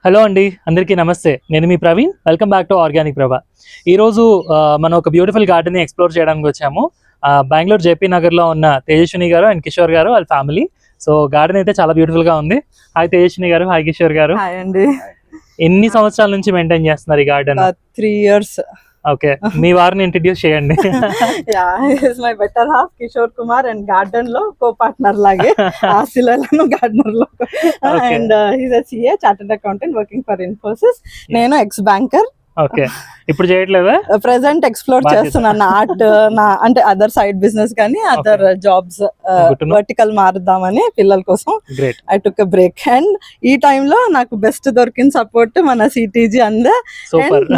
Hello అండి, అందరికీ నమస్తే. నేను మీ Praveen. Welcome back to organic Prabha. ఈరోజు మనం ఒక బ్యూటిఫుల్ గార్డెన్ ఎక్స్ప్లోర్ చేయడానికి వచ్చాము. బెంగళూరు జేపీ నగర్లో ఉన్న తేజస్విని గారు అండ్ కిషోర్ గారు వాళ్ళ ఫ్యామిలీ. సో గార్డెన్ అయితే చాలా బ్యూటిఫుల్ గా ఉంది. హాయ్ తేజస్విని గారు, హాయ్ కిషోర్ గారు. హాయ్ అండి. ఎన్ని సంవత్సరాల నుంచి మెయింటైన్ చేస్తున్నారు ఈ గార్డెన్? 3 years. ఓకే, మీ వారిని ఇంట్రడ్యూస్ చేయండి. My better half Kishore Kumar and garden లో కో పార్ట్నర్ లాగే ఆశీలను గార్డెనర్ లో. And he's a CA chartered accountant working for Infosys. నేను ఎక్స్ బ్యాంకర్. ఓకే, ఇప్పుడు చేయట్లేదా? ప్రెసెంట్ ఎక్స్ప్లోర్ చేస్తున్నాను ఆర్ట్ నా అంటే అదర్ సైడ్ బిజినెస్ కానీ అదర్ జాబ్స్ వర్టికల్ మారుద్దామని పిల్లల కోసం. I took a break and ఈ టైమ్ లో నాకు బెస్ట్ దొరికిన సపోర్ట్ మన సిటీజీ అండ్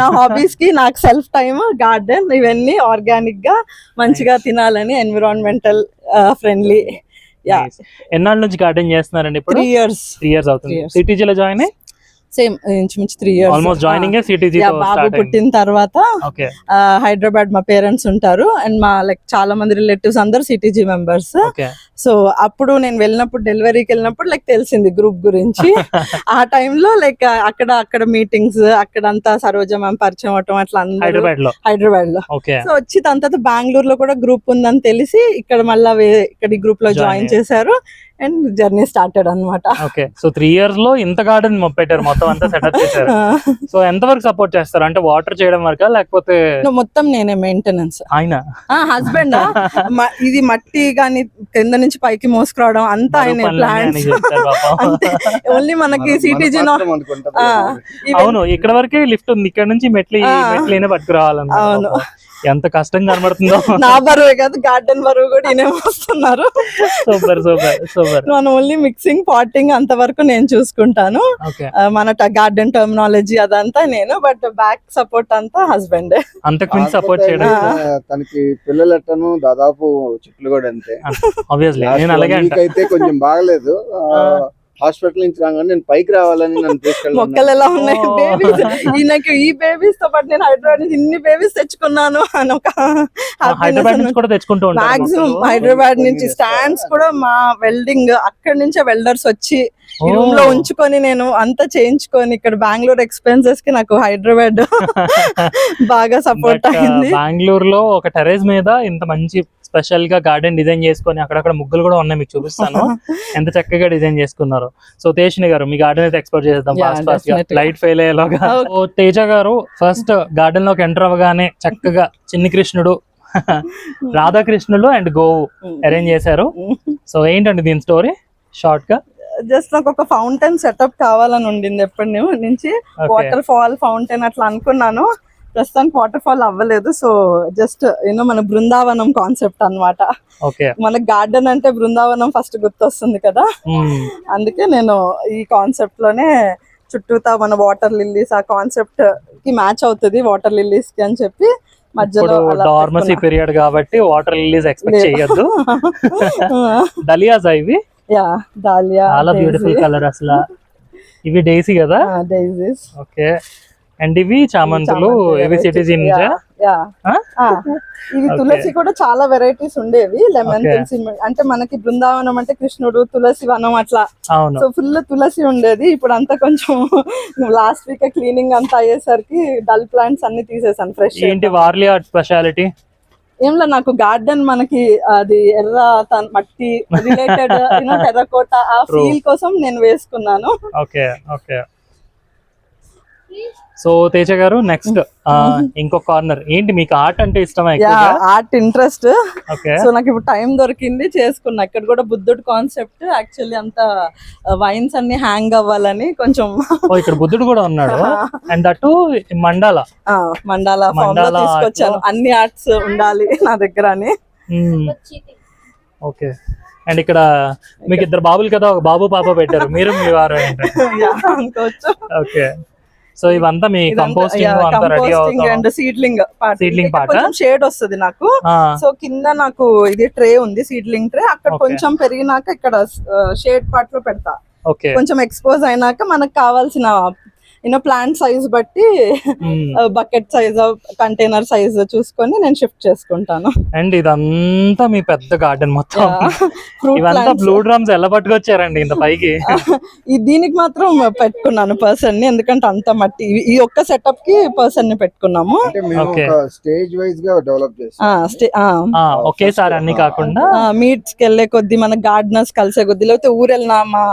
నా హాబీస్ కి నాకు సెల్ఫ్ టైమ్ గార్డెన్ ఇవన్నీ ఆర్గానిక్ గా మంచిగా తినాలని ఎన్విరాన్మెంటల్ ఫ్రెండ్లీ. ఎన్నాళ్ళ నుంచి గార్డెన్ చేస్తున్నారండి? 3 years. 3 years అవుతుంది. సిటీజీలో జాయిన్ అయ్యి సేమ్ ఇంచుమించు 3 years. ఆల్మోస్ట్ జాయినింగ్ సిటీజీ. బాబు పుట్టిన తర్వాత హైదరాబాద్ మా పేరెంట్స్ ఉంటారు అండ్ మా లైక్ చాలా మంది రిలేటివ్స్ అందరు సిటీజీ మెంబర్స్. సో అప్పుడు నేను వెళ్ళినప్పుడు డెలివరీకి వెళ్ళినప్పుడు లైక్ తెలిసింది గ్రూప్ గురించి. ఆ టైంలో లైక్ అక్కడ మీటింగ్స్ అక్కడంతా సరోజ మ్యామ్ పరిచయం అవటం అట్లా హైదరాబాద్ లో. సో వచ్చి దాని తర్వాత బెంగళూరులో కూడా గ్రూప్ ఉందని తెలిసి ఇక్కడ మళ్ళా ఇక్కడ గ్రూప్ లో జాయిన్ చేశారు అండ్ జర్నీ స్టార్టెడ్ అన్నమాట. ఓకే, సో 3 years లో ఇంత గార్డెన్ పెట్టారు, మొత్తం అంతా సెటప్ చేశారు. సో ఎంత వరకు సపోర్ట్ చేస్తారు? అంటే వాటర్ చేయడం వరకా లేకపోతే మొత్తం నేనే మెయింటెనెన్స్? ఆయన హస్బెండ్ ఇది మట్టి గాని కింద నుంచి పైకి మోసుకురావడం అంతా ఆయన ప్లాన్స్. ఓన్లీ మనకి సిటీజీ. అవును, ఇక్కడ వరకే లిఫ్ట్ ఉంది, ఇక్కడ నుంచి మెట్లైనా పట్టుకురావాలన్నా. అవును, ఎంత కష్టం కనబడుతుందో. నా బరువే కాదు గార్డెన్ బరువు కూడా ఈయన వస్తున్నారు. Super super super. మనం ఓన్లీ మిక్సింగ్ పాటింగ్ అంత వరకు నేను చూసుకుంటాను. మన గార్డెన్ టర్మినాలజీ అదంతా నేను, బట్ బ్యాక్ సపోర్ట్ అంతా హస్బెండ్. అంతకు సపోర్ట్ చేయడం. తనకి పిల్లలట్టను దాదాపు చెట్లు కూడా అంతే. ఆబ్వియస్లీ నేను అలాగే అయితే కొంచెం బాగలేదు. హాస్పిటల్ నుంచి రాగానే నేను పైకి రావాలని నన్ను తీసుకెళ్ళాను. మొక్కలు ఎలా ఉన్నాయి బేబీస్, ఈయనకి ఈ బేబీస్ తో పాటు నేను హైదరాబాద్ నుంచి ఇన్ని బేబీస్ తెచ్చుకున్నాను అని ఒక హైదరాబాద్ నుంచి కూడా తెచ్చుకుంటూ ఉంటాను. మాక్సిమం హైదరాబాద్ నుంచి స్టాండ్స్ కూడా మా వెల్డింగ్ అక్కడి నుంచే వెల్డర్స్ వచ్చి రూమ్ లో ఉంచుకొని నేను అంతా చేయించుకొని ఇక్కడ బెంగళూరు ఎక్స్పెన్సెస్ కి నాకు హైదరాబాద్ బాగా సపోర్ట్ అయింది. బెంగళూరులో ఒక టెర్రస్ మీద ఇంత మంచి స్పెషల్ గా గార్డెన్ డిజైన్ చేసుకొని అక్కడక్కడ ముగ్గులు కూడా ఉన్నాయి, మీకు చూపిస్తాను ఎంత చక్కగా డిజైన్ చేసుకున్నారు. సో తేజస్విని గారు, మీ గార్డెన్ అయితే ఎక్స్ప్లోర్ చేద్దాం ఫాస్ట్ ఫాస్ట్ గా, లైట్ ఫెయిల్ అయ్యేలాగా. తేజ గారు ఫస్ట్ గార్డెన్ లోకి ఎంటర్ అవ్వగానే చక్కగా చిన్ని కృష్ణుడు, రాధాకృష్ణులు అండ్ గోవు అరేంజ్ చేశారు. సో ఏంటండి దీని స్టోరీ షార్ట్ గా? జస్ట్ నాకు ఒక ఫౌంటైన్ సెటప్ కావాలని ఉండింది ఎప్పటి నుంచి. వాటర్ ఫాల్ ఫౌంటైన్ అట్లా అనుకున్నాను. ప్రస్తుతానికి వాటర్ ఫాల్ అవ్వలేదు. సో జస్ట్ మన బృందావనం కాన్సెప్ట్ అన్నమాట. మన గార్డెన్ అంటే బృందావనం ఫస్ట్ గుర్తొస్తుంది కదా, అందుకే నేను ఈ కాన్సెప్ట్ లోనే చుట్టూతా మన వాటర్ లిల్లీస్ ఆ కాన్సెప్ట్ కి మ్యాచ్ అవుతుంది వాటర్ లిల్లీస్ కి అని చెప్పి మధ్యలో డార్మసీ పీరియడ్ కాబట్టి వాటర్ లిల్లీస్ ఎక్స్పెక్ట్ చేయొద్దు. డలియాస్ ఇవి డాలియా చాలా బ్యూటిఫుల్ కలర్ అసలు. ఇవి డైసీ కదా? డైసీస్. ఓకే, అండ్ ఇవి చామంతులు, ఇవి సిటీజీ నుంచా? ఇవి తులసి కూడా చాలా వెరైటీస్ ఉండేవి. లెమన్ తులసి అంటే మనకి బృందావనం అంటే కృష్ణుడు, తులసి వనం అట్లా. సో ఫుల్ తులసి ఉండేది. ఇప్పుడు అంతా కొంచెం లాస్ట్ వీక్ క్లీనింగ్ అంతా అయ్యేసరికి డల్ ప్లాంట్స్ అన్ని తీసేసాను ఫ్రెష్. ఏంటి వార్లీ ఆర్ట్ స్పెషాలిటీ? ఏంలా నాకు గార్డెన్ మనకి అది ఎర్ర మట్టి రిలేటెడ్ టెర్రకోట ఆ ఫీల్ కోసం నేను వేసుకున్నాను. Okay okay. సో తేజ గారు, నెక్స్ట్ ఇంకో కార్నర్ ఏంటి? మీకు ఆర్ట్ అంటే ఇష్టమా? Art interest. సో నాకు ఇప్పుడు టైం దొరికింది చేసుకున్నా. ఇక్కడ కూడా బుద్ధుడు కాన్సెప్ట్ యాక్చువల్లీ అంత వైన్స్ అన్ని హ్యాంగ్ అవ్వాలని కొంచెం. ఇక్కడ బుద్ధుడు కూడా ఉన్నాడు అండ్ అటు మండాలా ఫామ్ లో తీసుకొచ్చాను. అన్ని ఆర్ట్స్ ఉండాలి నా దగ్గర అని. ఓకే, అండ్ ఇక్కడ మీకు 2 బాబులు కదా, ఒక బాబు పాప పెట్టారు, మీరు మీ వారు అనుకోవచ్చు. ఓకే, సో ఇవంతా మీ కంపోస్టింగ్ అంతా రెడీ అవుతుంది. అండ్ సీడ్లింగ్ పార్ట్ కొంచెం షేడ్ వస్తుంది నాకు. సో కింద నాకు ఇది ట్రే ఉంది, సీడ్లింగ్ ట్రే. అక్కడ కొంచెం పెరిగినాక ఇక్కడ షేడ్ పార్ట్ లో పెడతా. కొంచెం ఎక్స్పోజ్ అయినాక మనకు కావాల్సిన యూనో ప్లాంట్ సైజ్ బట్టి బకెట్ సైజ్ కంటైనర్ సైజ్ చూసుకొని నేను షిఫ్ట్ చేసుకుంటాను. అండ్ ఇదంతా మీ పెద్ద గార్డెన్ మొత్తం. ఇవంతా బ్లూ డ్రమ్స్ ఎలా పట్టుకొచ్చారండి ఇంత పైకి? దీనికి మాత్రం పెట్టుకున్నాను పర్సన్ ని, ఎందుకంటే అంత మట్టి ఈ ఒక్క సెటప్ కి పర్సన్ ని పెట్టుకున్నాము. స్టేజ్ వైజ్ గా డెవలప్ చేస్తాం, ఒకేసారి అన్ని కాకుండా మీట్స్ కి వెళ్లే కొద్ది మన గార్డెనర్స్ కలిసే కొద్ది, లేకపోతే ఊరెళ్ళినా మా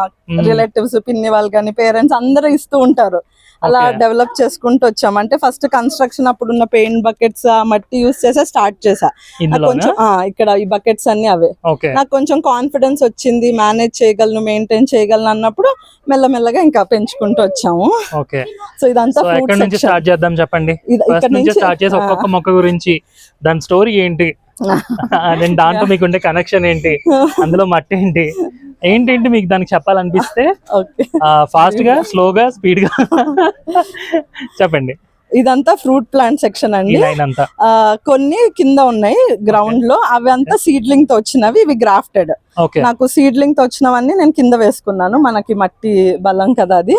రిలేటివ్స్ పిన్ని వాళ్ళు కానీ పేరెంట్స్ అందరూ ఇస్తూ ఉంటారు. అలా డెవలప్ చేసుకుంటూ వచ్చాం. అంటే ఫస్ట్ కన్స్ట్రక్షన్ అప్పుడు ఉన్న పెయింట్ బకెట్స్ ఆ మట్టి యూస్ చేసే స్టార్ట్ చేసా. కొంచెం ఇక్కడ ఈ బకెట్స్ అన్ని అవే. నాకు కొంచెం కాన్ఫిడెన్స్ వచ్చింది, మేనేజ్ చేయగలను, మెయింటైన్ చేయగలను అన్నప్పుడు మెల్లమెల్లగా ఇంకా పెంచుకుంటూ వచ్చాము. సో ఇదంతా స్టార్ట్ చేద్దాం, చెప్పండి. ఇక్కడ నుంచి స్టార్ట్ చేసి ఒక్కొక్క మొక్క గురించి, దాని స్టోరీ ఏంటి, దాంతో మీకుండే కనెక్షన్ ఏంటి, అందులో మట్టి ఏంటి, ఏంటంటే మీకు దానికి చెప్పాలనిపిస్తే ఫాస్ట్ గా, స్లోగా, స్పీడ్ గా చెప్పండి. ఇదంతా ఫ్రూట్ ప్లాంట్ సెక్షన్ అండి. కొన్ని కింద ఉన్నాయి గ్రౌండ్ లో, అవి అంతా సీడ్లింగ్ తో వచ్చినవి, ఇవి గ్రాఫ్టెడ్. నాకు సీడ్లింగ్ తో వచ్చినవన్నీ నేను కింద వేసుకున్నాను, మనకి మట్టి బలం కదా అది.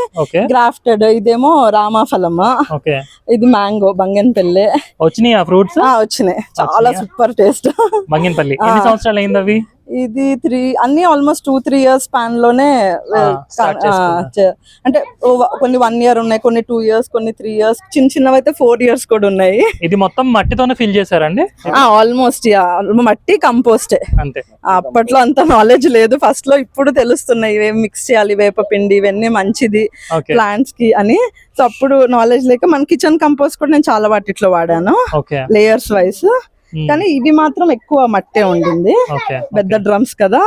గ్రాఫ్టెడ్ ఇదేమో రామాఫలం, ఇది మ్యాంగో బంగన్పల్లి. వచ్చినాయి ఆ ఫ్రూట్స్? వచ్చినాయి, చాలా సూపర్ టేస్ట్. బంగన్పల్లి ఎన్ని సంవత్సరాలు అయింది అవి? ఇది అన్ని ఆల్మోస్ట్ 2-3 ఇయర్స్ స్పాన్ లోనే, అంటే కొన్ని 1 year ఉన్నాయి, కొన్ని 2 years, కొన్ని 3 years, చిన్న చిన్నవి అయితే 4 years కూడా ఉన్నాయి. ఇది మొత్తం మట్టితోనే ఫిల్ చేశారండి? ఆల్మోస్ట్ మట్టి కంపోస్ట్. అంతే. అప్పట్లో అంత నాలెడ్జ్ లేదు ఫస్ట్ లో, ఇప్పుడు తెలుస్తున్నాయి ఇవేం మిక్స్ చేయాలి, వేపపిండి ఇవన్నీ మంచిది ప్లాంట్స్ కి అని. సో అప్పుడు నాలెడ్జ్ లేక మన కిచెన్ కంపోస్ట్ కూడా నేను చాలా వాటిలో వాడాను లేయర్స్ వైస్. కానీ ఇవి మాత్రం ఎక్కువ మట్టే ఉండింది, పెద్ద డ్రమ్స్ కదా.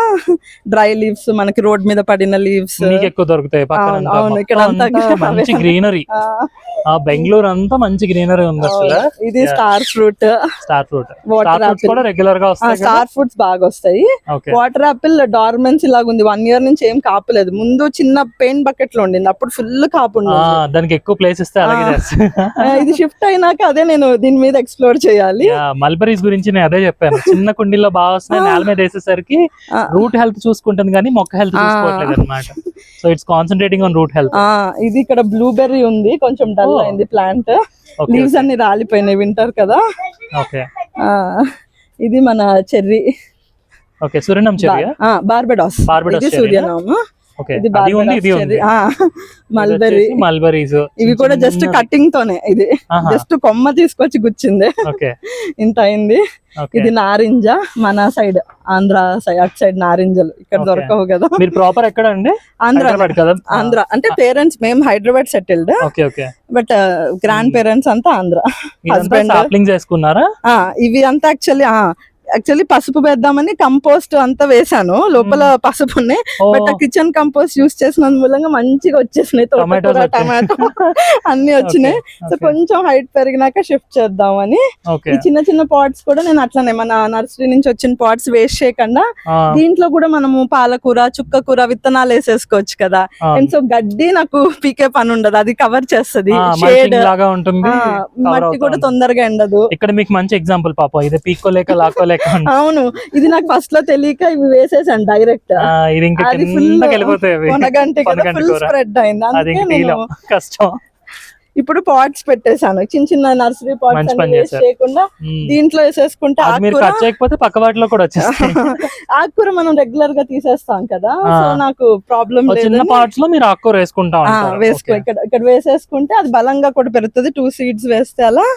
డ్రై లీవ్స్ మనకి రోడ్ మీద పడిన లీవ్స్ ఎక్కువ దొరుకుతాయి. అవును, ఇక్కడ మంచి గ్రీనరీ, బెంగళూరు అంతా మంచి గ్రీనరీ ఉంది అసలు. ఇది star fruit, water Apple regular గా వస్తాయి. స్టార్ ఫ్రూట్స్ బాగా వస్తాయి. వాటర్ యాపిల్ డార్మెన్స్ ఇలాగా ఉంది, 1 year నుంచి ఏం కాపలేదు. ముందు చిన్న పెయింట్ బకెట్ లో ఉండింది, అప్పుడు ఫుల్ కాపు ఉంది. దానికి ఎక్కువ ప్లేస్ ఇస్తే ఇది షిఫ్ట్ అయినాక అదే నేను దీని మీద ఎక్స్ప్లోర్ చేయాలి. మల్బరీస్ గురించి నేను అదే చెప్పాను, చిన్న కుండీలో బాగా వస్తున్నాయి, నేల మీద వేసేసరికి రూట్ హెల్త్ చూసుకుంటుంది కానీ మొక్క హెల్త్ చూసుకోవట్లేదు అనమాట. So it's concentrating on route health. ఇది ఇక్కడ బ్లూబెర్రీ ఉంది, కొంచెం డల్ అయింది ప్లాంట్, లీవ్స్ అన్ని రాలిపోయినాయి, వింటర్ కదా. ఇది మన చెర్రీ, సూర్యనామ్ చెర్రీ, బార్బడాస్, ఇది సూర్యనామ్, మల్బరీస్. ఇవి కూడా జస్ట్ కటింగ్ తోనే, ఇది జస్ట్ కొమ్మ తీసుకొచ్చి గుచ్చింది, ఇంత అయింది. ఇది నారింజ, మన సైడ్ ఆంధ్ర సైడ్, అటు సైడ్ నారింజలు ఇక్కడ దొరకవు కదా. మీరు ప్రాపర్ ఎక్కడ అండి? ఆంధ్ర అంటే పేరెంట్స్ మేము Hyderabad settled, but grand parents అంతా ఆంధ్ర. హస్బెండ్ చేసుకున్నారా? ఇవి అంతా యాక్చువల్లీ పసుపు వేద్దామని కంపోస్ట్ అంతా వేసాను, లోపల పసుపు ఉన్నాయి, బట్ ఆ కిచెన్ కంపోస్ట్ యూస్ చేసిన మూలంగా మంచిగా వచ్చేసినాయి, తోటకూర, టమాటో అన్ని వచ్చినాయి. సో కొంచెం హైట్ పెరిగినాక షిఫ్ట్ చేద్దామని ఈ చిన్న చిన్న పాట్స్ కూడా నేను అట్లనే మన నర్సరీ నుంచి వచ్చిన పాట్స్ వేస్ట్ చేయకుండా దీంట్లో కూడా మనము పాలకూర, చుక్కకూర విత్తనాలు వేసేసుకోవచ్చు కదా. అండ్ సో గడ్డి నాకు పీకే పని ఉండదు, అది కవర్ చేస్తుంది, షేడ్ లాగా ఉంటుంది, మట్టి కూడా తొందరగా ఎండదు. ఇక్కడ మీకు మంచి ఎగ్జాంపుల్ పాప, ఇది పీక్కోలేక లాక్కోలేక. అవును, ఇది నాకు ఫస్ట్ లో తెలియక ఇవి వేసేసాను డైరెక్ట్, అది ఫుల్ స్ప్రెడ్ అయింది. కష్టం. ఇప్పుడు పాట్స్ పెట్టేశాను, చిన్న చిన్న నర్సరీ పాట్స్ చేయకుండా దీంట్లో వేసేసుకుంటే పక్క వాటిలో కూడా వచ్చేస్తాయి. ఆకుకూర మనం రెగ్యులర్ గా తీసేస్తాం కదా, సో నాకు ప్రాబ్లం లేదు. చిన్న పాట్స్ లో మీరు ఆకుకూర వేసుకుంటాం, ఇక్కడ వేసేసుకుంటే అది బలంగా కూడా పెరుగుతుంది. 2 seeds వేస్తే అలా.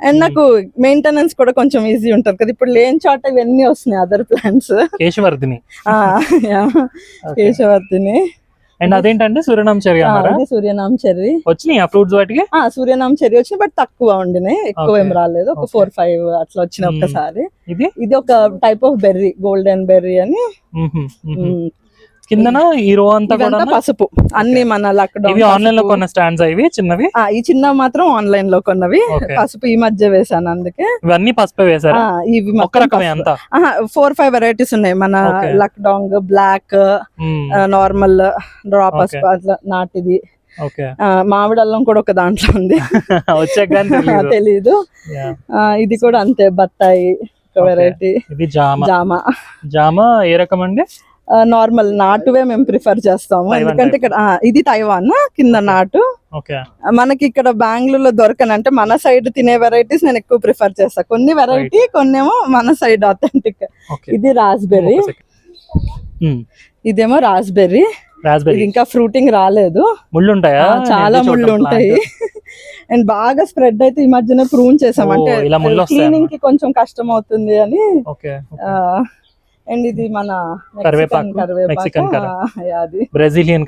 అండ్ నాకు మెయింటెనెన్స్ కూడా కొంచెం ఈజీ ఉంటది కదా, ఇప్పుడు లేని చోట ఇవన్నీ వస్తున్నాయి other plants. Keshavardhini. Keshavardhini. And అదేంటంటే సూర్యనామ్ చెర్రీ అన్నారా? సూర్యనామ్ చెర్రీ వచ్చినాయి ఆ ఫ్రూట్స్ వాటికి? సూర్యనామ్ చెర్రీ వచ్చినాయి, బట్ తక్కువ ఉండినాయి, ఎక్కువ ఏం రాలేదు, ఒక 4-5 అట్లా వచ్చినాయి ఒక్కసారి. ఇది ఒక type of berry, golden berry అని. కిందన ఈ రో అంతా కూడా పసుపు అన్ని మన ఇవి ఆన్లైన్ లో కొన్న స్టాండ్స్, ఇవి చిన్నవి. ఈ చిన్నవి మాత్రం ఆన్లైన్ లో కొన్నవి, పసుపు ఈ మధ్య వేసాను అందుకే. ఇవన్నీ పసుపు వేసారు? ఇవి ఒక్క రకమే అంతా 4-5 వెరైటీస్ ఉన్నాయి. మన లక్ డాంగ్, బ్లాక్, నార్మల్, డ్రా పసుపు, అట్లా నాటిది. మామిడి అల్లం కూడా ఒక దాంట్లో ఉంది, తెలీదు. ఇది కూడా అంతే, బత్తాయి ఒక వెరైటీ. ఇది జామ. జామ ఏ రకం అండి? నార్మల్ నాటువే మేము ప్రిఫర్ చేస్తాము, ఎందుకంటే ఇక్కడ ఇది తైవాన్ కింద నాటు, ఓకే మనకి ఇక్కడ బెంగళూరులో దొరకని, అంటే మన సైడ్ తినే వెరైటీస్ నేను ఎక్కువ ప్రిఫర్ చేస్తా. కొన్ని వెరైటీ, కొన్నేమో మన సైడ్ ఆథెంటిక్. ఓకే ఇది రాస్బెర్రీ, ఇదేమో రాస్బెర్రీ. ఇది ఇంకా ఫ్రూటింగ్ రాలేదు. ముళ్ళు ఉంటాయా? చాలా ముళ్ళు ఉంటాయి. అండ్ బాగా స్ప్రెడ్ అయితే ఈ మధ్యన ప్రూన్ చేసాం, అంటే క్లీనింగ్ కి కొంచెం కష్టం అవుతుంది అని. అండ్ ఇది మన మెక్సికన్ బ్రెజిలియన్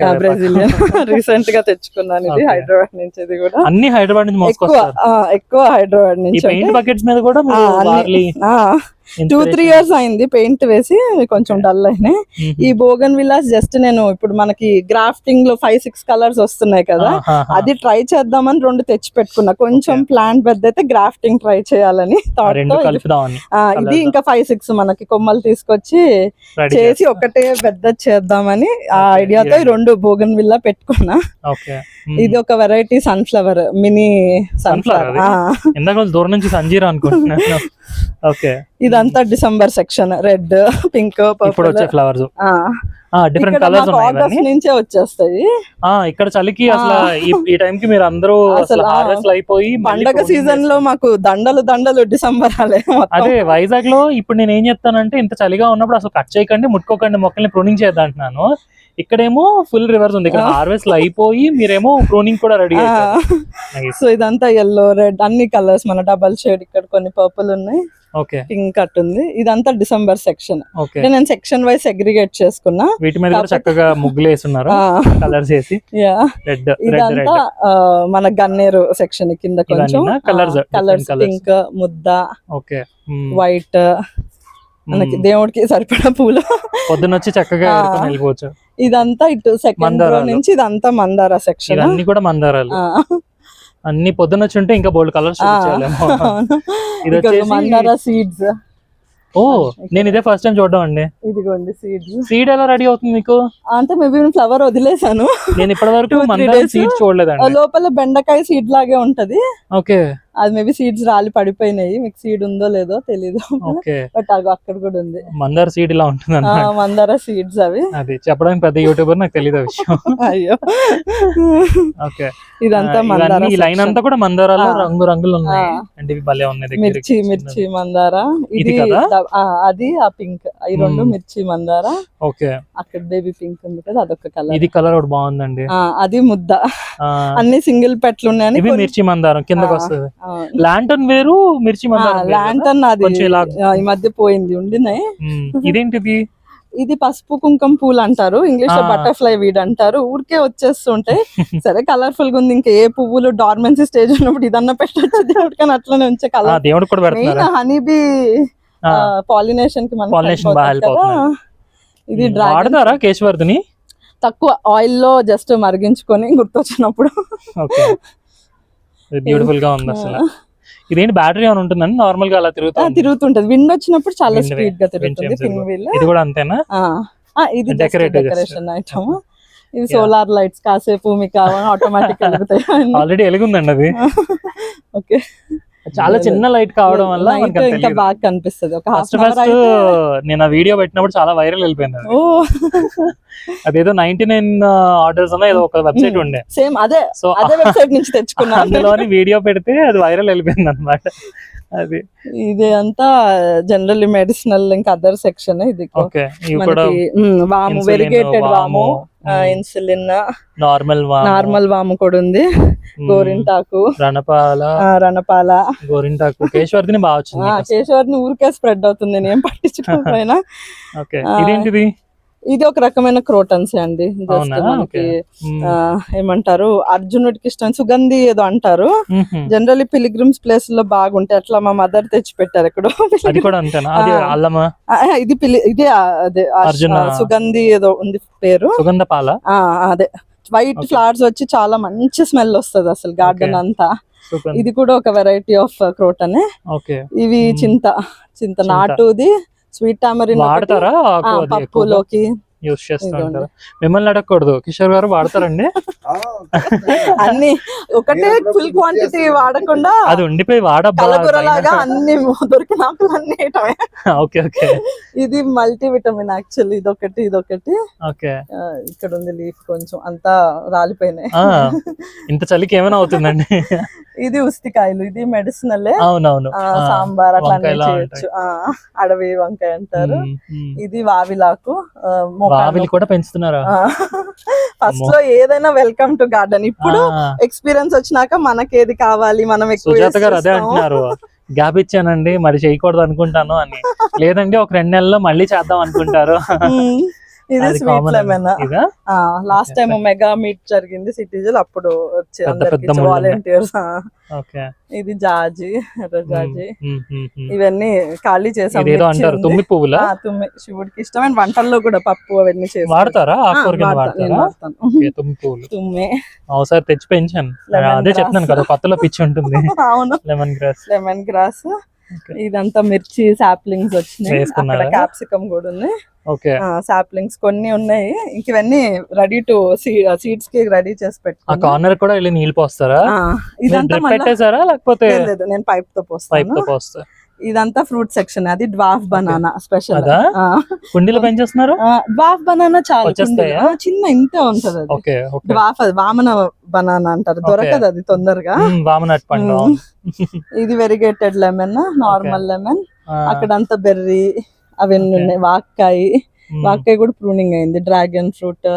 రీసెంట్ గా తెచ్చుకున్నాను. ఇది హైదరాబాద్ నుంచి. ఇది కూడా అన్ని హైదరాబాద్ నుంచి ఎక్కువ హైదరాబాద్ నుంచి. పెయింట్ బకెట్స్ మీద కూడా 2-3 years అయింది పెయింట్ వేసి, కొంచెం డల్ అయినాయి. ఈ బోగన్ విల్లాస్ జస్ట్ నేను ఇప్పుడు మనకి గ్రాఫ్టింగ్ లో 5-6 కలర్స్ వస్తున్నాయి కదా, అది ట్రై చేద్దామని 2 తెచ్చి పెట్టుకున్నా. కొంచెం ప్లాంట్ పెద్ద అయితే గ్రాఫ్టింగ్ ట్రై చేయాలని థాట్ తో. ఇది ఇంకా 5-6 మనకి కొమ్మలు తీసుకొచ్చి చేసి ఒకటే పెద్ద చేద్దామని ఆ ఐడియాతో ఈ 2 బోగన్ విల్లా పెట్టుకున్నా. ఇది ఒక వెరైటీ సన్ఫ్లవర్, మినీ సన్ఫ్లవర్. దూరం నుంచి సంజీరా అనుకుంటున్నాను. ఓకే, ఇదంతా డిసెంబర్ సెక్షన్. రెడ్, పింక్, ఇప్పుడు వచ్చే ఫ్లవర్స్ డిఫరెంట్ కలర్స్ ఆగస్ట్ నుంచే వచ్చేస్తాయి. ఇక్కడ చలికి అసలు ఈ టైం కి మీరు అందరూ అసలు హార్వెస్ట్ అయిపోయి పండగ సీజన్ లో మాకు దండలు డిసెంబర్ అలే. అదే వైజాగ్ లో ఇప్పుడు నేను ఏం చెప్తానంటే, ఇంత చలిగా ఉన్నప్పుడు అసలు కట్ చేయకండి, ముట్టుకోకండి, మొక్కల్ని ప్రూనింగ్ చేద్దాం అంటున్నాను. ఇక్కడేమో ఫుల్ రివర్స్ ఉంది. ఇక్కడ హార్వెస్ట్ అయిపోయి మీరేమో ప్రూనింగ్ కూడా రెడీ అయిపోయి. సో ఇదంతా ఎల్లో, రెడ్ అన్ని కలర్స్, మన డబల్ షేడ్. ఇక్కడ కొన్ని పర్పుల్ ఉన్నాయి, పింక్ కట్ ఉంది. ఇదంతా డిసెంబర్ సెక్షన్. నేను సెక్షన్ వైస్ సెగ్రిగేట్ చేసుకున్నా. వీటి మీద చక్కగా ముగ్గులు వేస్తున్నారు కలర్స్ వేసి. ఇదంతా మన గన్నేరు సెక్షన్ కింద కొంచెం కలర్స్, పింక్, ముద్ద, వైట్, మనకి దేవుడికి సరిపడా పూలు. పొద్దునొచ్చి చక్కగా వెళ్ళిపోవచ్చు. ఇదంతా ఇటు సెకండ్ రో నుంచి ఇదంతా మందార సెక్షన్. అన్ని కూడా మందారాలు. అన్ని పొద్దునొచ్చి ఉంటే ఇంకా బోల్డ్ కలర్స్. మందార సీడ్స్. నేను ఇదే ఫస్ట్ టైం చూడడం అండి. ఇదిగోండి సీడ్స్. సీడ్ ఎలా రెడీ అవుతుంది మీకు? అంటే మేబీ ఫ్లవర్ వదిలేసాను. నేను ఇప్పటి వరకు సీడ్స్ చూడలేదండి. లోపల బెండకాయ సీడ్ లాగే ఉంటది. ఓకే, అది మేబీ సీడ్స్ రాలి పడిపోయినాయి. మీకు సీడ్ ఉందో లేదో తెలీదు, బట్ అక్కడ కూడా ఉంది. మందార సీడ్ ఇలా ఉంటుంది. మందార సీడ్స్ అవి. అది చెప్పడానికి పెద్ద యూట్యూబర్ నాకు తెలియదు ఆ విషయం. అయ్యో. ఓకే, ఇదంతా మందార. ఈ లైన్ అంతా కూడా మందారాలు రంగులు ఉన్నాయి. అంటే ఇవి భలే ఉన్నాయి. మిర్చి మందార. ఇది అది ఆ పింక్. ఈ 2 మిర్చి మందార. ఓకే, అక్కడ బేబీ పింక్ ఉంది కదా, అదొక కలర్. ఇది కలర్ ఒకటి బాగుందండి. అది ముద్ద. అన్ని సింగిల్ పెట్లు ఉన్నాయని. ఇవి మిర్చి మందారం కిందకి వస్తుంది. లాంటర్న్ వేరు, మిర్చి మందారం. లాంటర్న్ అది ఈ మధ్య పోయింది, ఉండినాయి. ఇదేంటిది? ఇది పసుపు కుంకుమ పూలు అంటారు, ఇంగ్లీష్ లో బటర్ఫ్లై వీడ్ అంటారు. ఊరికే వచ్చేస్తుంటాయి. సరే కలర్ఫుల్ గా ఉంది. ఇంకా ఏ పువ్వులు డార్మెన్సీ స్టేజ్ ఉన్నప్పుడు ఇదన్నా పెట్టచ్చు దేవుడికని, అట్లనే ఉంచే కలర్. దేవుడికి కూడా పెడతారు. హనీబీ పాలినేషన్ కి ఇది వాడతారా కేశవర్ధిని? తక్కువ ఆయిల్ లో జస్ట్ మరిగించుకొని గుర్తొచ్చినప్పుడు. బ్యూటిఫుల్ గా ఉంది అసలు. ఇదేంటి బ్యాటరీ అని ఉంటుందండి? నార్మల్ గా అలా తిరుగుతుంటది. విండ్ వచ్చినప్పుడు చాలా స్పీడ్ గా తిరుగుతుంది. ఇది కూడా అంతేనా? ఇది డెకరేషన్ ఐటమ్. ఇవి సోలార్ లైట్స్, కాసేపు మీకు ఆటోమేటిక్ వెలుగుతాయి. ఆల్రెడీ వెలుగుందండి అది. ఓకే, చాలా చిన్న లైట్ కావడం వల్ల ఇంకా బాగా కనిపిస్తుంది. ఫస్ట్ నేను ఆ వీడియో పెట్టినప్పుడు చాలా వైరల్ వెళ్ళిపోయింది. అదేదో 99 ఆర్డర్స్ అన్న ఏదో ఒక వెబ్సైట్ ఉండే, సేమ్ అదే వెబ్సైట్ నుంచి తెచ్చుకున్నా. అందులోని వీడియో పెడితే అది వైరల్ వెళ్ళిపోయింది అనమాట. అది ఇది అంతా జనరల్లీ మెడిసినల్, ఇంకా అదర్ సెక్షన్. ఇది వాము, వెరిగేటెడ్ వాము, ఇన్సులిన్, నార్మల్ వాము కూడా ఉంది. గోరింటాకు, రణపాల, గోరింటాకు. కేశవర్ధిని బాగా వచ్చింది. కేశవర్ధిని ఊరికే స్ప్రెడ్ అవుతుంది, నేను ఏం పట్టించుకోకపోయినా. ఇదేంటిది? ఇది ఒక రకమైన క్రోటన్స్ అండి. మనకి ఏమంటారు, అర్జునుడికి ఇష్టం సుగంధి ఏదో అంటారు. జనరల్లీ పిలిగ్రిమ్స్ ప్లేస్ లో బాగుంటాయి. అట్లా మా మదర్ తెచ్చి పెట్టారు ఎక్కడో. ఇది అదే సుగంధి ఏదో ఉంది పేరు. సుగంధపాల. అదే వైట్ ఫ్లవర్స్ వచ్చి చాలా మంచి స్మెల్ వస్తుంది అసలు గార్డెన్ అంతా. ఇది కూడా ఒక వెరైటీ ఆఫ్ క్రోటనే. ఇవి చింత నాటుది, స్వీట్ టామరిన్ వాడతారా పప్పులోకి, యూస్ చేస్తూ ఉంటారు. మిమ్మల్ని అడగకూడదు, కిషోర్ గారు వాడతారండి? అన్ని ఒకటే ఫుల్ క్వాంటిటీ వాడకుండా అది ఉండిపోయి కలగూరలాగా అన్ని దొరికిన ఆకులు అన్ని వేయటమే. Okay okay. ఇది మల్టీ విటమిన్ యాక్చువల్లీ, ఇదొకటి ఓకే. ఇక్కడ ఉంది లీఫ్ కొంచెం అంతా రాలిపోయినాయి. ఇంత చలికి ఏమైనా అవుతుందండి? ఇది ఉస్తికాయలు, ఇది మెడిసినల్. అవునవును, సాంబార్ అట్లా చేయొచ్చు. అడవి వంకాయ అంటారు. ఇది వావిలాకు, వావిలి కూడా పెంచుతున్నారా? ఫస్ట్ లో ఏదైనా వెల్కమ్ టు గార్డెన్. ఇప్పుడు ఎక్స్పీరియన్స్ వచ్చినాక మనకి ఏది కావాలి మనం ఎక్కువ. సుజాత గారు అదే అంటున్నారు, గ్యాప్ ఇచ్చానండి మరి చేయకూడదు అనుకుంటాను అని. లేదండి ఒక 2 నెలల్లో మళ్ళీ చేద్దాం అనుకుంటారు. ఇది sweet lemon. Last time mega meet జరిగింది సిటీజల్, అప్పుడు వచ్చే వాలంటీర్స్. ఇది జాజి, జాజి. ఇవన్నీ ఖాళీ చేసాం. తుమ్మి పువ్వుల, తుమ్మి శివుడికి ఇష్టమైన వంటల్లో కూడా పప్పు అవన్నీ చేసి వాడతారా? తుమ్మి ఒకసారి తెచ్చి పెంచాను, అదే చెప్తాను కదా, కొత్తలో పిచ్చి ఉంటుంది. అవును, లెమన్ గ్రాస్. ఇదంతా మిర్చి సాప్లింగ్స్ వచ్చినాయి, అక్కడ క్యాప్సికమ్ కూడా ఉన్నాయి. సాప్లింగ్స్ కొన్ని ఉన్నాయి. ఇంక ఇవన్నీ రెడీ టు సీడ్స్ కి రెడీ చేసి పెట్టుకున్నాను. కార్నర్ కూడా వెళ్ళి నీళ్ళు పోస్తారా? ఇదంతా పెట్టేసారా లేకపోతే? లేదు, నేను పైప్ తో పోస్తాను. ఇదంతా ఫ్రూట్ సెక్షన్. అది డ్వార్ఫ్ బనానా స్పెషల్. కుండీలో పెంచేస్తున్నారు? డ్వార్ఫ్ బనానా చాలా చిన్న ఇంతే ఉంటది. అది డ్వార్ఫ్, అది వామన బనానా అంటారు, దొరకదు అది తొందరగా. ఇది వెరిగేటెడ్ లెమన్, నార్మల్ లెమన్. అక్కడంతా బెర్రీ అవన్నీ ఉన్నాయి. వాక్కాయ కూడా ప్రూనింగ్ అయింది. డ్రాగన్ ఫ్రూట్,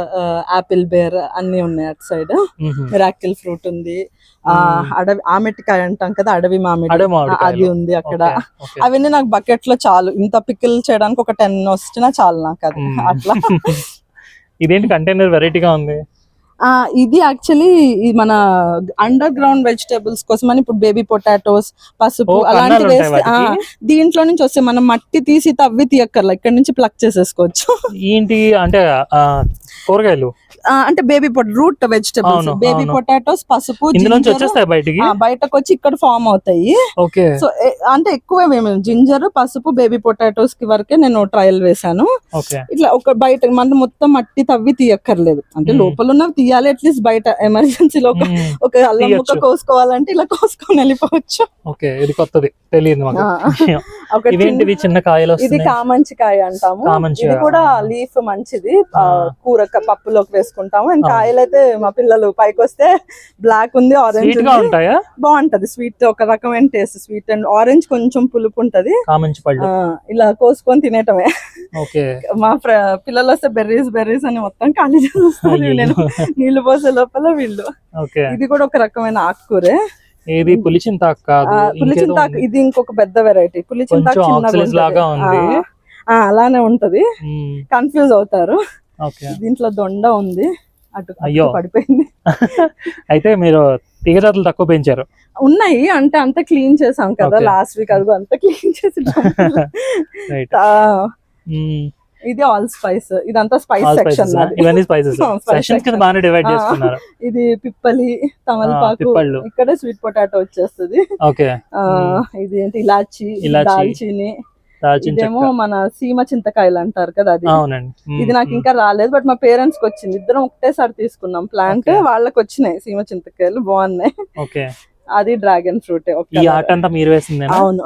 ఆపిల్ బేర్ అన్ని ఉన్నాయి అటు సైడ్. మిరాకిల్ ఫ్రూట్ ఉంది. అడవి ఆమెటికాయ అంటాం కదా, అడవి మామిడి, అది ఉంది అక్కడ. అవన్నీ నాకు బకెట్ లో చాలు. ఇంత పికిల్ చేయడానికి ఒక 10 వచ్చినా చాలు నాకు. అది అట్లా. ఇదేంటి కంటైనర్ వెరైటీగా ఉంది? ఇది యాక్చువల్లీ మన అండర్ గ్రౌండ్ వెజిటేబుల్స్ కోసం అని. ఇప్పుడు బేబీ పొటాటోస్, పసుపు అలాంటివి వేస్తే దీంట్లో నుంచి వస్తే మనం మట్టి తీసి తవ్వి తీయక్కర్లా, ఇక్కడ నుంచి ప్లక్ చేసేసుకోవచ్చు. ఏంటి అంటే కూరగాయలు అంటే baby root vegetables, baby potatoes, పసుపు బయటకు వచ్చి ఇక్కడ ఫామ్ అవుతాయి. సో అంటే ఎక్కువ జింజర్, పసుపు, బేబీ పొటాటోస్ కి వరకే నేను ట్రయల్ వేసాను. ఇట్లా ఒక బయట మన మొత్తం మట్టి తవ్వి తీయక్కర్లేదు. అంటే లోపల ఉన్నవి తీయాలి అట్లీస్ట్. బయట ఎమర్జెన్సీలో ఒక అల్లం ముక్క కోసుకోవాలంటే ఇలా కోసుకొని వెళ్ళిపోవచ్చు. చిన్న కాయలు, ఇది కామంచి కాయ అంటాము. ఇది కూడా లీఫ్ మంచిది, కూర పప్పులోకి వేసుకుంటాము. అండ్ కాయలు అయితే మా పిల్లలు పైకి వస్తే బ్లాక్ ఉంది, ఆరెంజ్ బాగుంటది. స్వీట్ ఒక రకమైన టేస్ట్, స్వీట్ అండ్ ఆరెంజ్, కొంచెం పులుపు ఉంటది. ఇలా కోసుకొని తినేటమే. మా పిల్లలు వస్తే బెర్రీస్ అని మొత్తం ఖాళీ చేస్తారు. నేను నీళ్లు పోసే లోపల వీళ్ళు. ఇది కూడా ఒక రకమైన ఆకుకూరే. పులిచింతాకు ఇది ఇంకొక పెద్ద వెరైటీ. పులిచింతాకు చిన్నగా అలానే ఉంటది, కన్ఫ్యూజ్ అవుతారు. దీంట్లో దొండ ఉంది, అటు పడిపోయింది. అయితే మీరు తీగజాతులు తక్కువ పెంచారు? ఉన్నాయి, అంటే అంత క్లీన్ చేసాం కదా లాస్ట్ వీక్. అది అంతా క్లీన్ చేసి. ఇది ఆల్ స్పైస్, ఇదంతా స్పైస్ సెక్షన్. ఇది పిప్పలి, తమలపాకు, ఇక్కడ స్వీట్ పొటాటో వచ్చేస్తుంది. ఇది ఏంటి ఇలాచి, దాల్చీని. ఇదేమో మన సీమ చింతకాయలు అంటారు కదా, అది. ఇది నాకు ఇంకా రాలేదు, బట్ మా పేరెంట్స్ కి వచ్చింది. ఇద్దరం ఒకటేసారి తీసుకున్నాం ప్లాంట్. వాళ్ళకి వచ్చినాయి సీమ చింతకాయలు, బాగున్నాయి. అది డ్రాగన్ ఫ్రూట్. అవును,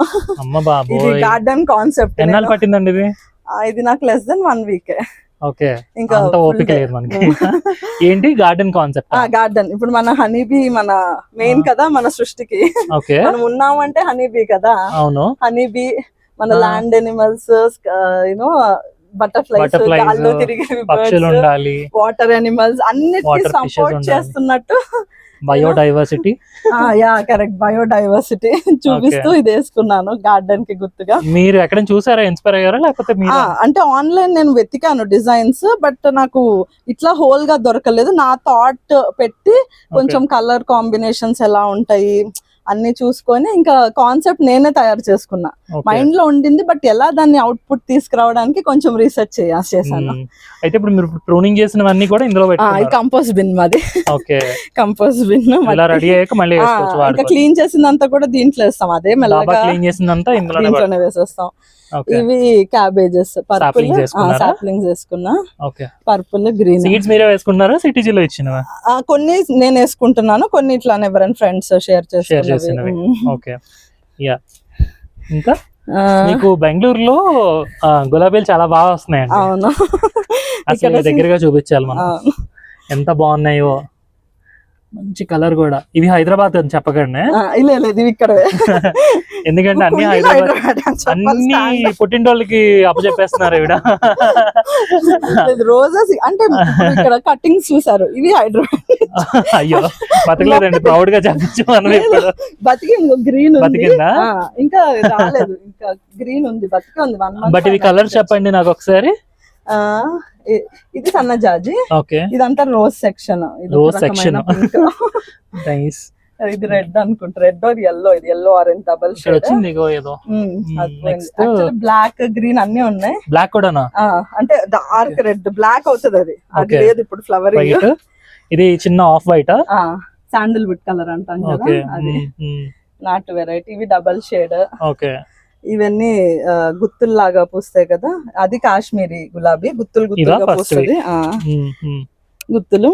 ఇది గార్డెన్ కాన్సెప్ట్. ఎన్నాళ్ళు పట్టిందండి ఇది? ఇది నాకు less than 1 week. ఇంకా ఏంటి గార్డెన్ కాన్సెప్ట్? గార్డెన్ ఇప్పుడు మన హనీబీ మన మెయిన్ కదా మన సృష్టికి. మనం ఉన్నామంటే హనీబీ కదా. అవును, హనీబీ మన ల్యాండ్ ఎనిమల్స్, యూనో బటర్ఫ్లైస్, గాల్లో తిరిగే వాటర్ ఎనిమల్స్ అన్నిటికీ సపోర్ట్ చేస్తున్నట్టు బయోడైవర్సిటీ. కరెక్ట్, బయోడైవర్సిటీ చూపిస్తూ ఇది వేసుకున్నాను గార్డెన్ కి గుర్తుగా. మీరు ఎక్కడ చూసారా, ఇన్స్పైర్ అయ్యారా లేకపోతే? అంటే ఆన్లైన్ నేను వెతికాను డిజైన్స్, బట్ నాకు ఇట్లా హోల్ గా దొరకలేదు. నా థాట్ పెట్టి కొంచెం కలర్ కాంబినేషన్స్ ఎలా ఉంటాయి అన్ని చూసుకొని ఇంకా కాన్సెప్ట్ నేనే తయారు చేసుకున్నా. మైండ్ లో ఉండింది, బట్ ఎలా దాన్ని అవుట్పుట్ తీసుకురావడానికి కొంచెం రీసెర్చ్ చేశాను. అయితే ఇప్పుడు మీరు ప్రూనింగ్ చేసినవన్నీ కూడా ఇందులో ఇది కంపోస్ట్ బిన్ మాది. ఓకే, కంపోస్ట్ బిన్ రెడీ అయ్యాక మళ్ళీ ఇంకా క్లీన్ చేసిందంతా కూడా దీంట్లో వేస్తాం. అదే మెల్లగా క్లీన్ చేసిందంతా దీంట్లోనే వేసేస్తాం. ఇవి క్యాబేజెస్, పర్పుల్ సాప్లింగ్స్ వేసుకున్నా. Purple green. సీడ్స్ మీరే వేసుకున్నారా సిటీజీలో ఇచ్చినవా? కొన్ని నేను వేసుకుంటున్నాను, కొన్ని ఇట్లా ఎవరైనా ఫ్రెండ్స్ షేర్ చేసినవి. Okay, yeah. ఇంకా మీకు బెంగళూరులో గులాబీలు చాలా బాగా వస్తున్నాయండి. అవును, అసలు దగ్గరగా చూపించాలి మనం, ఎంత బాగున్నాయో. మంచి కలర్ కూడా. ఇవి హైదరాబాద్ అని చెప్పకండి, లేదు ఇక్కడ. ఎందుకంటే అన్ని హైదరాబాద్, అన్ని పుట్టింటోళ్ళకి అప్పచెప్పేస్తున్నారు ఇవిడ. రోజెస్ అంటే ఇక్కడ కటింగ్స్ చూసారు, ఇవి హైదరాబాద్. అయ్యో, బతకలేదండి, ప్రౌడ్ గా చెప్పచ్చు మనం. ఇప్పుడు బతికి గ్రీన్ బతికిందా? ఇంకా రాలేదు, ఇంకా గ్రీన్ ఉంది, బతికి ఉంది. బట్ ఇవి కలర్ చెప్పండి నాకు ఒకసారి. ఇది సన్నజాజి, ఇదంతా రోజ్ సెక్షన్. ఇది రెడ్ అనుకుంటా, రెడ్ ఆర్ ఎల్లో. ఇది yellow orange double shade. Black green అన్ని ఉన్నాయి. బ్లాక్ కూడా అంటే డార్క్ రెడ్ బ్లాక్ అవుతుంది, అది లేదు ఇప్పుడు ఫ్లవరింగ్. ఇది చిన్న off white, sandal would colour అంటాం కదా, అది నాటు వెరైటీ. ఇవి డబల్ షేడ్. ఇవన్నీ గుత్తుల్లాగా పూస్తాయి కదా, అది కాశ్మీరీ గులాబీ. గుత్తులు గుత్తులుగా పూస్తుంది, గుత్తులు.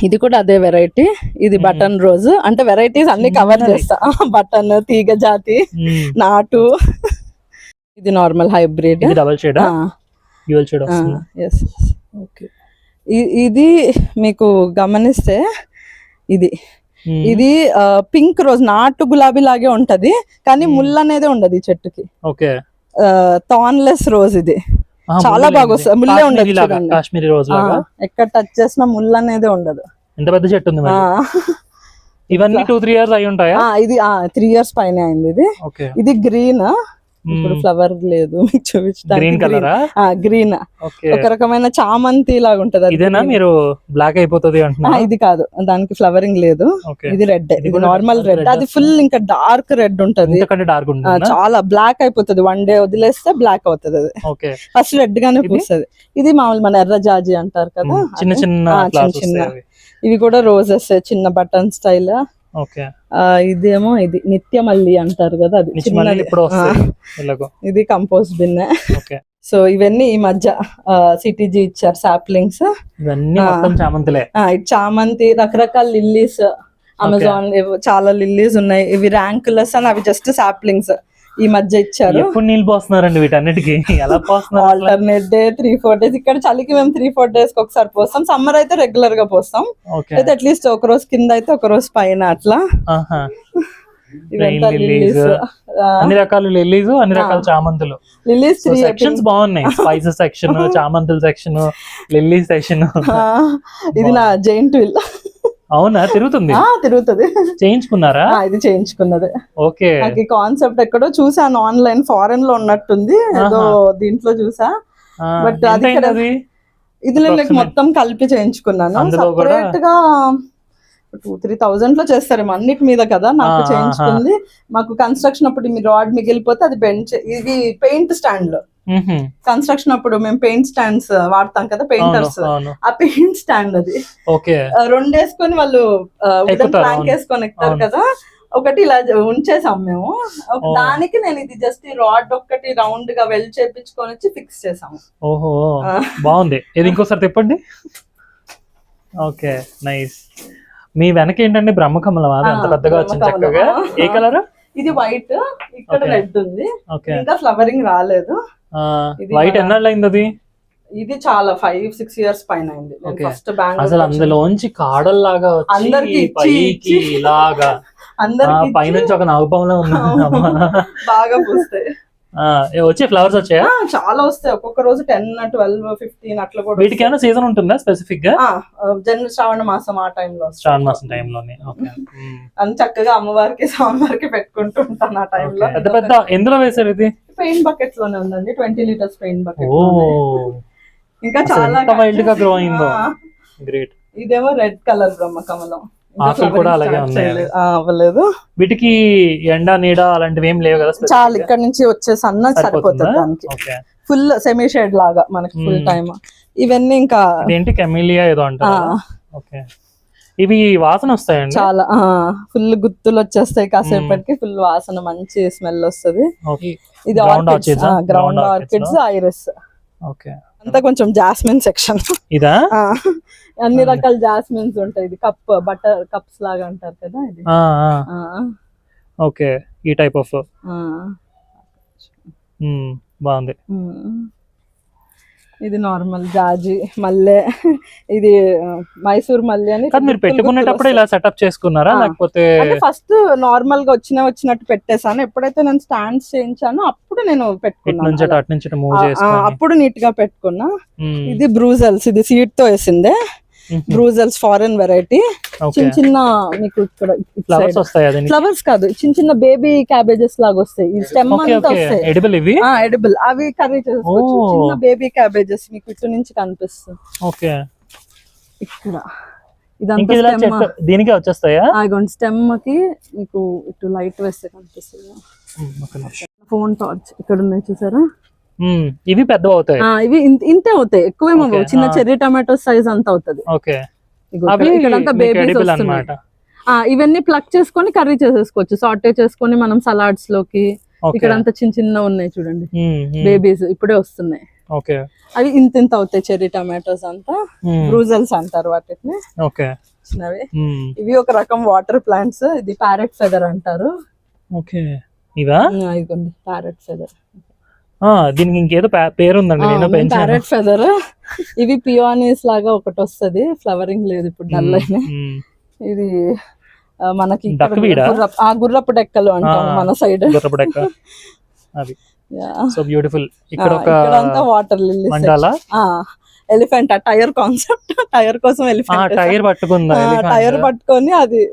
ఇది కూడా అదే వెరైటీ. ఇది బటన్ రోజ్. అంటే వెరైటీస్ అన్ని కవర్ చేస్తా. బటన్, తీగ జాతి, నాటు. ఇది నార్మల్ హైబ్రిడ్. ఇది మీకు గమనిస్తే ఇది పింక్ రోజ్, నాటు గులాబీ లాగే ఉంటది, కానీ ముళ్ళు అనేది ఉండదు ఈ చెట్టుకి. థార్న్లెస్ రోజ్. ఇది చాలా బాగా వస్తుంది, ముళ్ళే ఉండదు. కాశ్మీరీ రోజ్ ఎక్కడ టచ్ చేసినా ముళ్ళు అనేది ఉండదు. ఎంత పెద్ద చెట్టు ఉంది. ఇవన్నీ 2-3 years అయి ఉంటాయా? ఇది 3 years పైన అయింది. ఇది గ్రీన్. ఇప్పుడు ఫ్లవర్ లేదు మీకు చూపించడానికి. గ్రీన్ ఒక రకమైన చామంతి లాగా ఉంటది. ఇదేనా మీరు బ్లాక్ అయిపోతుంది అంటున్నా? ఇది కాదు, దానికి ఫ్లవరింగ్ లేదు. ఇది రెడ్, ఇది నార్మల్ రెడ్. అది ఫుల్ ఇంకా డార్క్ రెడ్ ఉంటది, చాలా బ్లాక్ అయిపోతుంది. 1 day వదిలేస్తే బ్లాక్ అవుతుంది. అది ఫస్ట్ రెడ్ గానే పూస్తుంది. ఇది మామూలు మన ఎర్ర జాజి అంటారు కదా, చిన్న చిన్న. ఇవి కూడా రోజెస్, చిన్న బటన్ స్టైల్. ఇదేమో ఇది నిత్యమల్లి అంటారు కదా, అది చిన్నది. ఇది కంపోస్ట్ బిన్. సో ఇవన్నీ ఈ మధ్య సిటీజీ ఇచ్చారు సాప్లింగ్స్. చామంతి, రకరకాల లిల్లీస్. అమెజాన్ చాలా లిల్లీస్ ఉన్నాయి. ఇవి ర్యాంకులెస్ అని, అవి జస్ట్ సాప్లింగ్స్ ఈ మధ్య ఇచ్చారు. ఎప్పుడు నీళ్ళు పోస్తున్నారండి వీటన్నిటికి? ఎలా పోస్తున్నారు? Alternate day 3-4 days. ఇక్కడ చలికి మేము 3-4 days ఒకసారి పోస్తాం. సమ్మర్ అయితే రెగ్యులర్ గా పోస్తాం. అయితే అట్లీస్ట్ ఒక రోజు కింద అయితే ఒక రోజు పైన అట్లా. అన్ని రకాల లిల్లీస్, అన్ని రకాల చామంతులు. లిల్లీస్ సెక్షన్స్ బాగున్నాయి. స్పైసెస్ సెక్షన్, చామంతుల సెక్షన్, లిల్లీ సెక్షన్. ఇది నా జైంట్ విల్. అవునా? తిరుగుతుంది. చేయించుకున్నారా? ఇది చేయించుకున్నది. ఓకే. నాకు ఈ కాన్సెప్ట్ ఎక్కడో చూసాను ఆన్లైన్, ఫారెన్ లో ఉన్నట్టుంది, ఏదో దీంట్లో చూసా. బట్ అది ఇది మొత్తం కలిపి చేయించుకున్నాను. సెపరేట్ గా 2-3 thousand లో చేస్తారేమో అన్నిటి మీద కదా. నాకు చేయించుకుంది. మాకు కన్స్ట్రక్షన్ అప్పుడు మీ రాడ్ మిగిలిపోతే అది బెంచ్. ఇది పెయింట్ స్టాండ్ లో కన్స్ట్రక్షన్ అప్పుడు మేము పెయింట్ స్టాండ్స్ వాడతాం కదా, పెయింటర్స్. ఆ పెయింట్ స్టాండ్ అది 2 వేసుకొని వాళ్ళు ప్లాంక్ వేసుకొని ఎక్కుతారు కదా, ఒకటి ఇలా ఉంచేసాం మేము. దానికి నేను ఇది జస్ట్ రాడ్ ఒక్కటి రౌండ్ గా వెల్ చేపించుకొని వచ్చి ఫిక్స్ చేసాము. ఓహో, బాగుంది. ఇది ఇంకోసారి తిప్పండి. Okay, nice. మీ వెనక ఏంటంటే బ్రహ్మకమలం, అది అంత పెద్దగా వచ్చింది చక్కగా. ఏ కలర్? ఇది వైట్, ఇక్కడ రెడ్ ఉంది. ఇంకా ఫ్లవరింగ్ రాలేదు. వైట్ ఎన్నాళ్ళు అయింది అది? ఇది చాలా 5-6 years పైన అయింది. ఫస్ట్ బ్యాంక్ అసలు అందులోంచి కాడల్లాగా అందరికి ఇలాగా అందరికి పైనుంచి ఒక నాగపాములా ఉంది. బాగా పూస్తాయి. వచ్చే ఫ్లవర్స్ వచ్చాయా? చాలా వస్తాయి. ఒక్కొక్క రోజు 10, 12, 15 అట్లా కూడా. వీటికి ఏమైనా సీజన్ ఉంటుందా స్పెసిఫిక్ గా? శ్రావణ మాసం ఆ టైంలో. శ్రావణ మాసం టైంలోనే. అని చక్కగా అమ్మవారికి స్వామివారికి పెట్టుకుంటూ ఉంటాను ఆ టైంలో. పెద్ద పెద్ద ఎందులో వేసారు ఇది? పెయింట్ బకెట్ లోనే ఉందండి, 20 liters పెయింట్ బకెట్. ఇంకా చాలా వైల్డ్ గా గ్రో అయిందో. గ్రేట్. ఇదేమో రెడ్ కలర్ బ్రహ్మకమలం. ఆకులు కూడా అలాగే ఉన్నాయి. అవ్వలేదు. వీటికి ఎండ నీడ అలాంటివి ఏం లేవు కదా? చాలు ఇక్కడ నుంచి వచ్చే సన్న సరిపోతుంది దానికి. ఫుల్ సెమీ షేడ్ లాగా మనకి ఫుల్ టైమ్. ఇవన్నీ ఇంకా ఏంటి కెమిలియా ఏదో అంటారు. ఓకే, ఇవి వాసన వస్తాయండి చాలా. ఫుల్ గుత్తులు వచ్చేస్తాయి కాసేపటికి, ఫుల్ వాసన, మంచి స్మెల్ వస్తుంది. ఇది గ్రౌండ్ ఆర్కిడ్స్, ఐరిస్. ఓకే, అంతా కొంచెం జాస్మిన్ సెక్షన్. ఇదా? అన్ని రకాల జాస్మిన్స్ ఉంటాయి. ఇది కప్ బటర్ కప్స్ లాగా అంటారు కదా ఇది. ఓకే, ఈ టైప్ ఆఫ్. బాగుంది. ఇది నార్మల్ జాజి మల్లె, ఇది మైసూర్ మల్లె అని. మీరు పెట్టుకునేటప్పుడు ఇలా సెటప్ చేసుకున్నారా లేకపోతే? అంటే ఫస్ట్ నార్మల్ గా వచ్చినట్టు పెట్టేసాను. ఎప్పుడైతే నేను స్టాండ్స్ చేయించానో అప్పుడు నేను పెట్టుకున్నాను. అప్పుడు నీట్ గా పెట్టుకున్నా. ఇది బ్రూజల్స్, ఇది సీడ్ తో వేసిందే. బ్రూజల్స్ ఫారెన్ వెరైటీ. చిన్న చిన్న మీకు ఇక్కడ ఫ్లవర్స్ వస్తాయి. ఫ్లవర్స్ కాదు, చిన్న చిన్న బేబీ క్యాబేజెస్ లాగా వస్తాయి. ఈ స్టెమ్ అంతా వస్తాయి. ఎడిబుల్. అవి కర్రీ చేసుకోవచ్చు. చిన్న బేబీ క్యాబేజెస్ మీకు ఇటు నుంచి కనిపిస్తుంది. ఓకే, ఇక్కడ ఇదంతా దీనికి వచ్చేస్తాయా? స్టెమ్ కి మీకు ఇటు లైట్ వేస్తే కనిపిస్తుంది. ఫోన్ టార్చ్ ఇక్కడ ఉన్నాయి చూసారా? ఇవి పెద్ద అవుతాయి. ఇవి ఇంతే అవుతాయి, ఎక్కువేమో. చిన్న చెర్రీ టమాటో సైజ్ అంత అవుతుంది. ఇక్కడంతా బేబీస్ వస్తున్నాయి. ఇవన్నీ ప్లక్ చేసుకొని కర్రీ చేసేసుకోవచ్చు, సాటే చేసుకొని మనం సలాడ్స్ లోకి. ఇక్కడంతా చిన్న చిన్న ఉన్నాయి చూడండి, బేబీస్ ఇప్పుడే వస్తున్నాయి. అవి ఇంత అవుతాయి చెర్రీ టమాటోస్ అంతా. బ్రూజల్స్ అంటారు వాటిని. చిన్నవి. ఇవి ఒక రకం వాటర్ ప్లాంట్స్. ఇది ప్యారెట్ ఫెదర్ అంటారు. ఇదిగోండి ప్యారెట్ ఫెదర్. దీనికి ఇంకేదో పేరు ఉందండి, ప్యారెట్ ఫెదర్. ఇవి పియానీస్ లాగా ఒకటి వస్తుంది, ఫ్లవరింగ్ లేదు ఇప్పుడు, డల్ అయినా. ఇది మనకి గుర్రపు డెక్కలు అంటాం మన సైడ్. ఇక్కడంతా water lilies. Elephant tyre concept. Tyre కోసం ఎలిఫెంట్ టైర్ పట్టుకొని అది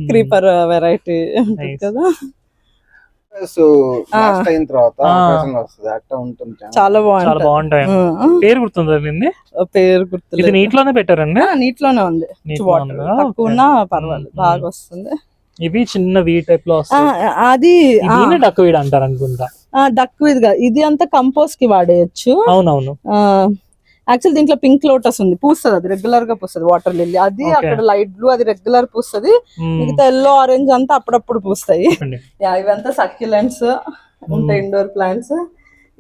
క్రీపర్ వెరైటీ కదా. అయిన తర్వాత అట్లా ఉంటుంది. చాలా బాగుంటాయి. పేరు గుర్తుందా? పేరు గుర్తు. ఇది నీటిలోనే పెట్టారండి? నీటిలోనే ఉంది. తక్కువ ఉన్నా పర్వాలేదు, బాగా వస్తుంది. ఇవి చిన్న వీ టైప్ లో అది డక్ వీడ్ అంటారు అనుకుంటా. డక్ వీడ్ గా ఇది అంతా కంపోస్ట్ కి వాడేయచ్చు. అవునవును. యాక్చువల్ దీంట్లో పింక్ లోటస్ ఉంది, పూస్తుంది. అది రెగ్యులర్ గా పూస్తుంది. వాటర్ లిల్లీ అది అక్కడ లైట్ బ్లూ, అది రెగ్యులర్ పూస్తుంది. మిగతా ఎల్లో ఆరెంజ్ అంతా అప్పుడప్పుడు పూస్తాయి. ఇవంతా సక్యులెంట్స్ ఉంటాయి, ఇండోర్ ప్లాంట్స్.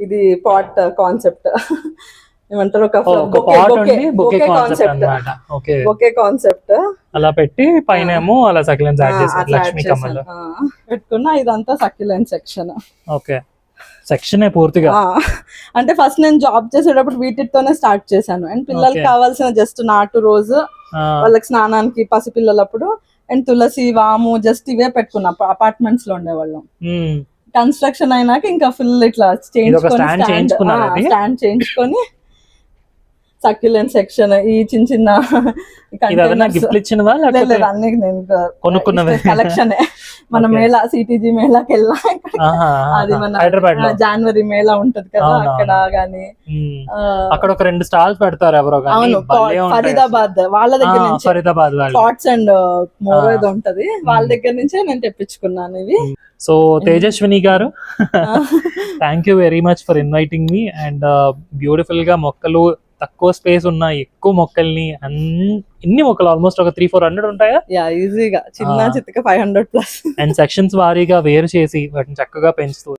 ఇది పాట్ కాన్సెప్ట్ ఏమంటారు, బొకే కాన్సెప్ట్. అలా పెట్టి పైన ఏమో అలా సక్యులెంట్స్ యాడ్ చేశారు, లక్ష్మీ కమల్ పెట్టుకున్నా. ఇదంతా సక్యులెంట్ సెక్షన్. ఓకే, సెక్షన్ పూర్తిగా. అంటే ఫస్ట్ నేను జాబ్ చేసేటప్పుడు వీటితోనే స్టార్ట్ చేశాను. అండ్ పిల్లలకి కావాల్సిన జస్ట్ నాటు రోజు, వాళ్ళకి స్నానానికి పసిపిల్లలప్పుడు, అండ్ తులసి, వాము, జస్ట్ ఇవే పెట్టుకున్నా. అపార్ట్మెంట్స్ లో ఉండేవాళ్ళం. కన్స్ట్రక్షన్ అయినాక ఇంకా ఫుల్ ఇట్లా స్టాండ్ చేయించుకొని సక్యులెంట్ సెక్షన్, ఈ చిన్న చిన్న అన్ని నేను కలెక్షన్. మన మేళా, సిటీజీ మేళాకి వెళ్ళా. అది మన జనవరి మేళా ఉంటది కదా, అక్కడ గానీ అక్కడ ఒక 2 స్టాల్స్ పెడతారు ఎవరో. అవును, ఫరీదాబాద్ వాళ్ళ దగ్గర నుంచి పాట్స్ అండ్ మోర్ ఏదో ఉంటది, వాళ్ళ దగ్గర నుంచే నేను తెప్పించుకున్నాను ఇవి. సో తేజస్విని గారు, thank you very much for inviting me. And beautiful గా మొక్కలు, తక్కువ స్పేస్ ఉన్న ఎక్కువ మొక్కల్ని, ఇన్ని మొక్కలు ఆల్మోస్ట్ ఒక 300-400 ఉంటాయా? ఈజీగా, చిన్న చిత్తగా 500+. అండ్ సెక్షన్స్ వారీగా వేరు చేసి వాటిని చక్కగా పెంచుతూ.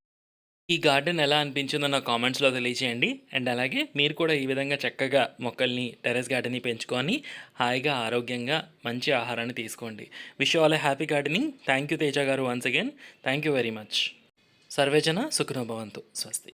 ఈ గార్డెన్ ఎలా అనిపించిందో నా కామెంట్స్లో తెలియజేయండి. అండ్ అలాగే మీరు కూడా ఈ విధంగా చక్కగా మొక్కల్ని, టెర్రస్ గార్డెన్ని పెంచుకొని హాయిగా, ఆరోగ్యంగా, మంచి ఆహారాన్ని తీసుకోండి. Wish you all a happy gardening. Thank you Teja గారు, once again thank you very much. సర్వేజన సుఖినో భవంతు. స్వస్తి.